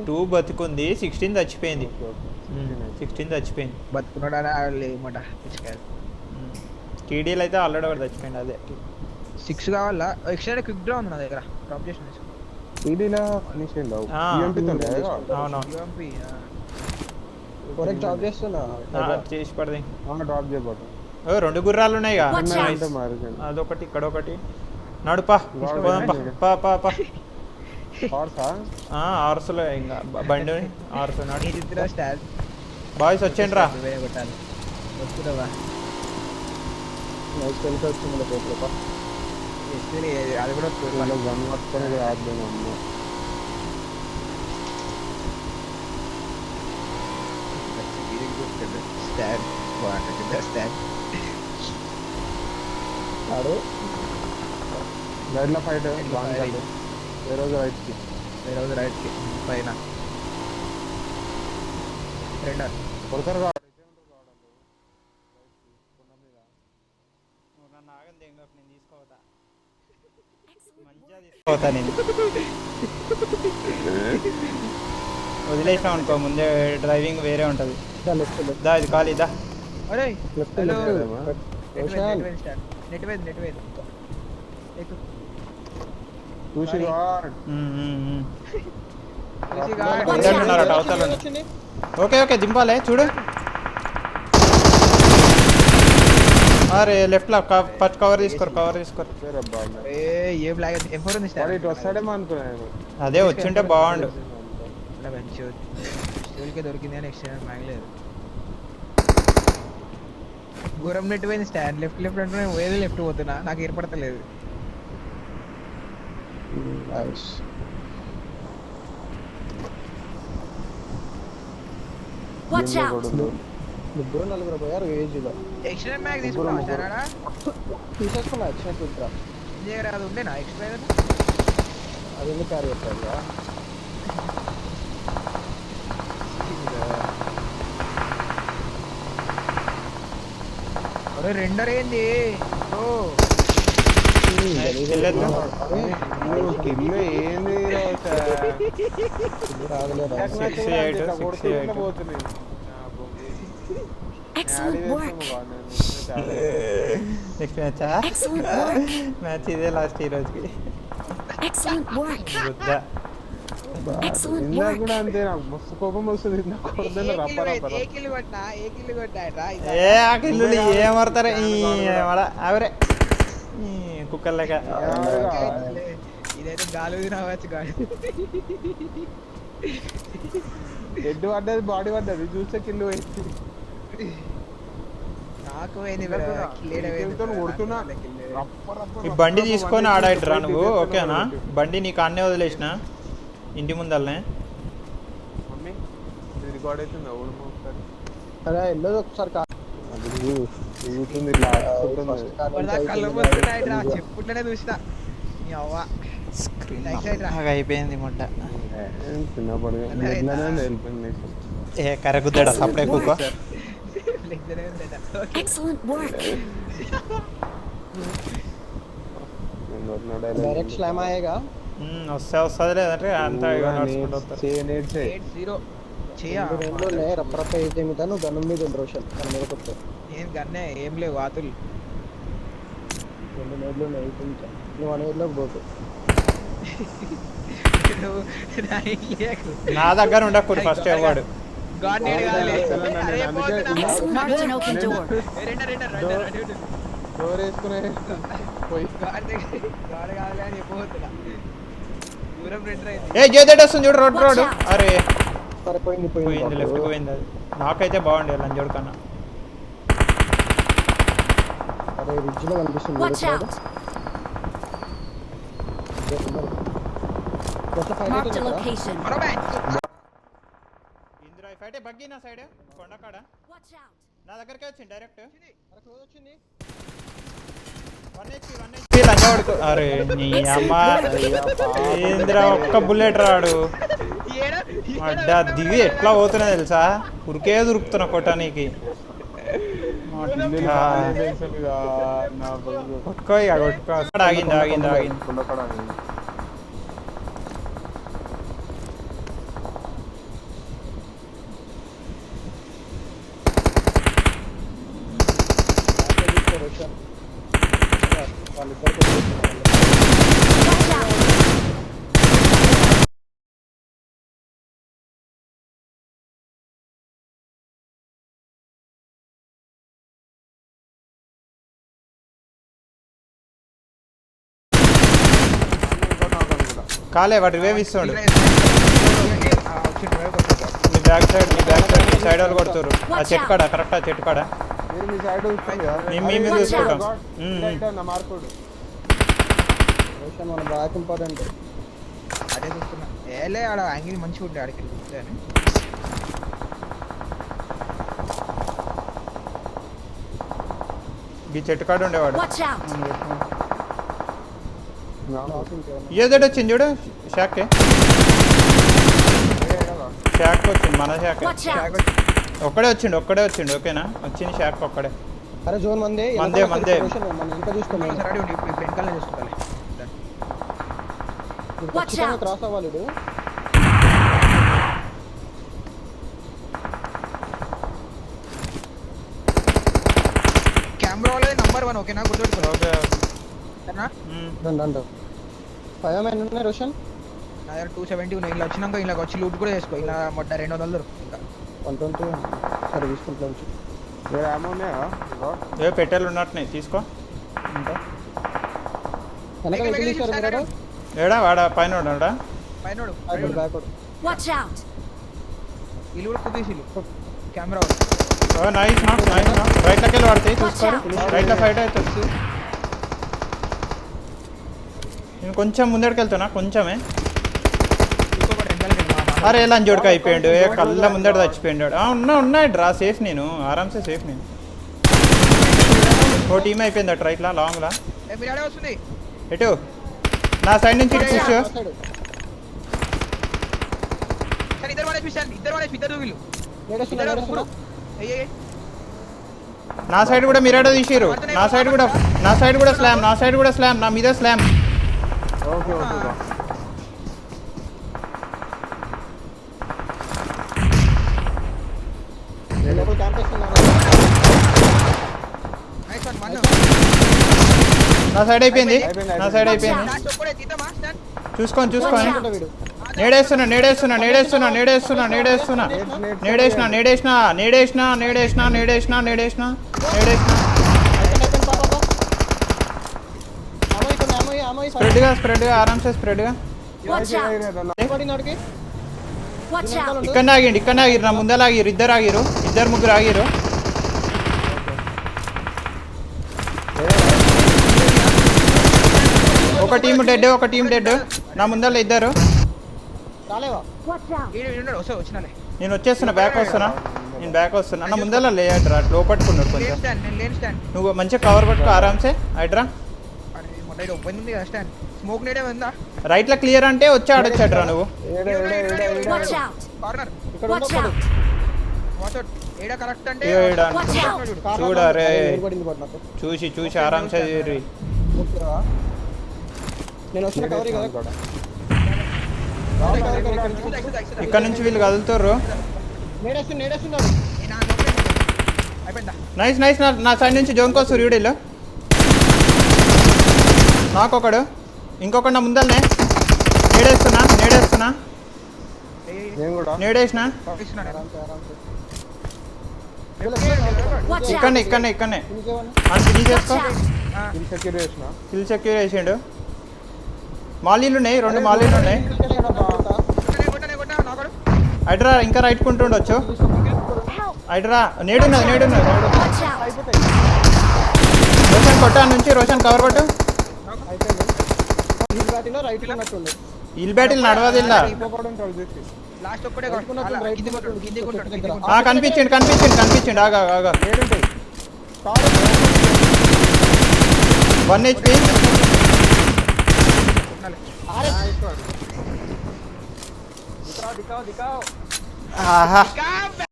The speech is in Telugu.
టూ బతుకుంది 16 చచ్చిపోయింది. 16 చచ్చిపోయింది. బతుకున్నాడు టీడీలు అయితే ఆల్రెడీ ఒకటి చచ్చిపోయింది. అదే 6 కావాలా? ఎక్స్ట్రా క్విక్ డ్రా ఉంది నా దగ్గర. డ్రాప్ చేసిన చేసి పడది. రెండు గుర్రాలు ఉన్నాయి. అదొకటి ఇక్కడొకటి. నడుపా ఆర్సులో ఇంకా బండి ఆర్సు బాయ్స్ వచ్చేయండి రా. అది కూడా ఫైట్ రైట్ కి పైన కొడతారు. వదిలేసాం అనుకో, ముందే డ్రైవింగ్ వేరే ఉంటది. దా ఇది ఖాళీ దా. ఓకే ఓకే దింపాలే చూడు. అరే లెఫ్ట్ లో ఫస్ట్ కవర్ తీసుకోరు. అదే వచ్చింటే బాగుండు. దొరికింది అని ఎక్స్చేంజ్ మాగలేదు. ఘోరం నెట్ పోయింది. స్టాండ్ లెఫ్ట్ అంటే వేరే లెఫ్ట్ పోతున్నా, నాకు ఏర్పడతలేదు. ముగ్గురు నలుగురు పోయారు. ఏజ్లో ఎక్స్ట్రా మ్యాగ్ తీసుకున్నా తీసేసుకున్నా. ఎక్స్ట్రా చూద్దా అది ఉండేనా ఎక్స్ట్రా? అది ఎందుకు క్యారీ చేస్తారు? అరే రెండర్ ఏంది? మ్యాచ్ ఇదే లాస్ట్ ఈ రోజుకి. కూడా అంతే, నాకు మస్తు కోపం వస్తుంది. ఏమడతారు అవరే కుక్కర్లేక. ఇదైతే గాలి రావచ్చు. గాలి హెడ్ పడ్డది, బాడీ పడ్డది, చూస్తే కిల్లు పోయింది. నాకు కొడుతున్నా. ఈ బండి తీసుకొని ఆడాయిట్రా నువ్వు. ఓకేనా? బండి నీకు అన్నే వదిలేసిన ఇంటి ముందల్నే. రికార్డ్ అవుతుంది. ఒకసారి చెప్పుట్లనే చూసిన అయిపోయింది ముడ్డ. కరగుద్దాడా సప్లై కూకో. డైరెక్ట్ స్లామ్ అయ్యేగా వస్తుంది. లేదంటే అంతా రప్పరప్ప అయితే నువ్వు గన్ను మీద ఉండు రోషన్. దాని మీద కొట్టు. నేను గన్నే ఏం లేవు వాతులు. 2 నేర్లు ఉన్నాయి. నువ్వు అనేలోకి పోకు. నా దగ్గర ఉండకూడదు ఫస్ట్ ఎవడు. డోర్ వేసుకునే వస్తుంది చూడు. రోడ్ అరే పోయింది లెఫ్ట్ పోయింది. అది నాకైతే బాగుండే లంజోడు కన్నా. అరే రిడ్జ్ లో కనిపిస్తుంది. ఫైట్ బగ్గి నా సైడ్ కొండకాడ నా దగ్గరకే వచ్చింది డైరెక్ట్. అరే నీ అమ్మ ఏంద్రా ఒక్క బుల్లెట్ రాడు. అడ్డా దిగి ఎట్లా పోతున్నా తెలుసా? ఉరికే దొరుకుతున్నా కొట్టానికి. కొట్టుకో ఇక కొట్టుకో. ఆగింది. రోషన్ వాళ్ళిద్దరికి వచ్చేస్తున్నారు. Watch out! కాలే వాడు రివేవ్ ఇస్తుండు వచ్చిండు మీ బ్యాక్ సైడ్ మీ సైడ్ వాళ్ళు కొడుతురు ఆ చెట్టు కాడ కరెక్ట్ ఆ చెట్టు కాడ మీరు మీ సైడ్ చూసుకోండి కదా. మేము Watch చూసుకుంటాం out. రైట్ అన్న మార్కుడు. రోషన్ మన బ్యాక్ ఇంపార్టెంట్. అదే చూస్తున్నా ఏలే ఆడ యాంగిల్ మంచిగా ఉండే ఆడికి చూస్తే అని. ఈ చెట్టు కాడ ఉండేవాడు Watch out! ఏదో వచ్చింది చూడు షాక్ షాక్ వచ్చింది మన షాక్ Watch out! ఒక్కడే వచ్చిండు ఓకేనా వచ్చింది షాక్ ఒక్కడే అరే జోన్ మందే మందే, మందే. రోషన్ మన ఇంకా చూసుకోండి. సరే అడి ఉండి ఇప్పుడు వెనకాలనే చూసుకోవాలి. Watch out. క్రాస్ అవ్వాలి ఇది. కెమెరా వాళ్ళది నంబర్ 1 ఓకేనా గుర్తుపెట్టుకో. ఓకే సరేనా? రండి 5 మైన్ ఉన్నాయి రోషన్. నా దగ్గర 270 ఉన్నాయి. ఇలా వచ్చినాక ఇలా వచ్చి లూట్ కూడా చేసుకో. ఇలా మొట్ట 200 దొరుకుతుంది ఇంకా. 120 సరే తీసుకుంటాం. వేరే ఏమో ఉన్నాయా? ఇదిగో. ఏ పెట్టెలు ఉన్నట్టున్నాయి తీసుకో ఇంకా వెనక వెహికల్ ఇచ్చారు మీరు. ఏడా వాడా పైన ఉన్నాడా పైనోడు బ్యాక్ Watch out! వీళ్ళు కూడా కుదీసిలు కెమెరా ఓ నైస్ రైట్లోకి వెళ్ళి పడతాయి చూసుకోరు రైట్లో ఫైట్ అవుతుంది నేను కొంచెం ముందడికి వెళ్తున్నా కొంచెమే ఇంకొకటి వెనకాలకి వెళ్ళి అరే ఎలా జోడికి అయిపోయాడు ఏ కళ్ళ ముందట చచ్చిపోయాడు ఉన్నాయి డ్రా సేఫ్ నేను ఆరామ్సే సేఫ్ నేను ఓ టీమ్ అయిపోయింది అటు రైట్లా లాంగ్లా మీరు ఆడే వస్తుంది. ఎటు నా సైడ్ నుంచి ఇటు పుష్ సైడ్ సరే ఇద్దరు వాడే చూశాను. ఇద్దరు వీళ్ళు నేడేస్తున్నా ముగ్గురు. అయ్యే నా సైడ్ కూడా మీరేడో తీసిరు నా సైడ్ కూడా స్లామ్ నా మీద స్లామ్ ఓకే ఓకే బా. లోపల క్యాంప్ చేస్తున్నారు. Nice one one. నా సైడ్ అయిపోయింది లాస్ట్ ఒక్కడే తీద్దామా స్టాండ్. చూసుకోండి వీడు నేడేస్తున్నా స్ప్రెడ్గా ఆరామ్సే స్ప్రెడ్గా Watch out! పడినాడికి Watch out! ఇక్కడ ఆగిరు నా ముందర ఆగిరు ఇద్దరు ముగ్గురు ఆగిరు ఒక టీం డెడ్ నా ముందర ఇద్దరు రాలేవా? Watch out! ఉన్నాడు వచ్చినాలే. నేను వచ్చేస్తున్నా బ్యాక్ వస్తున్నా నా ముందర లేయడ్రా లోపట్టుకున్నాడు లేన్ కొంచెం స్టాండ్ నేను లేన్ స్టాండ్. నువ్వు మంచిగా కవర్ పట్టుకో ఆరామ్సే అడ్రా అరే మొన్న ఇది ఓపెన్ ఉంది కదా స్టాండ్. స్మోక్ నేడే ఉందా? రైట్లో క్లియర్ అంటే వచ్చి ఆడొచ్చాడ్రా నువ్వు Watch out! కార్నర్ ఇక్కడ Watch out! Watch out. ఏడా కరెక్ట్ అంటే ఏడా Watch out! చూడరే పడింది పడి నాకు. చూసి ఆరామ్సే తీరి ఓకేరా? నేను వచ్చిన కవర్ కదా. ఇక్కడ నుంచి వీళ్ళు కదులుతారు నేడేస్తున్నాడు. అయిపోయిందా? నైస్ నా సైడ్ నుంచి జోన్కోస్తారు వీడిలో నాకొకడు ఇంకొకడు నా ముందరనే నేడేస్తున్నా నేను కూడా నేడేసిన ఇస్తున్నాడు. ఆరాంసే ఆరాంసే. Watch out! ఇక్కడనే ఇంకేమన్నా అని ఫినిష్ చేసుకో Watch out! కిల్ సెక్యూర్ చేసిన. కిల్ సెక్యూర్ చేసిండు మాలీలు ఉన్నాయి 2 మాలీలు ఉన్నాయి కొట్టనే నాకడు. హైడ్రా ఇంకా రైట్ కుంటుండొచ్చు Help! హైడ్రా నేడున్నది Watch out! అయిపోతాయి. రోషన్ కొట్టా నుంచి రోషన్ కవర్ కొట్టు అయిపోయింది. హిల్ బ్యాటిలో రైట్ ఉన్నట్టుంది. ఇల్ బ్యాటిల్ నడవదిల్లా ఇంకొకడు ఉంటాడు చూసి. లాస్ట్ ఒక్కడే రైట్ కొట్టు, రైట్ కింది కొట్టు, కింది కొట్టాడు దగ్గర. కనిపించిండు ఆగా ఏడుంటాయి 1 HP దికావ్ ఆహా కొట్టాలి.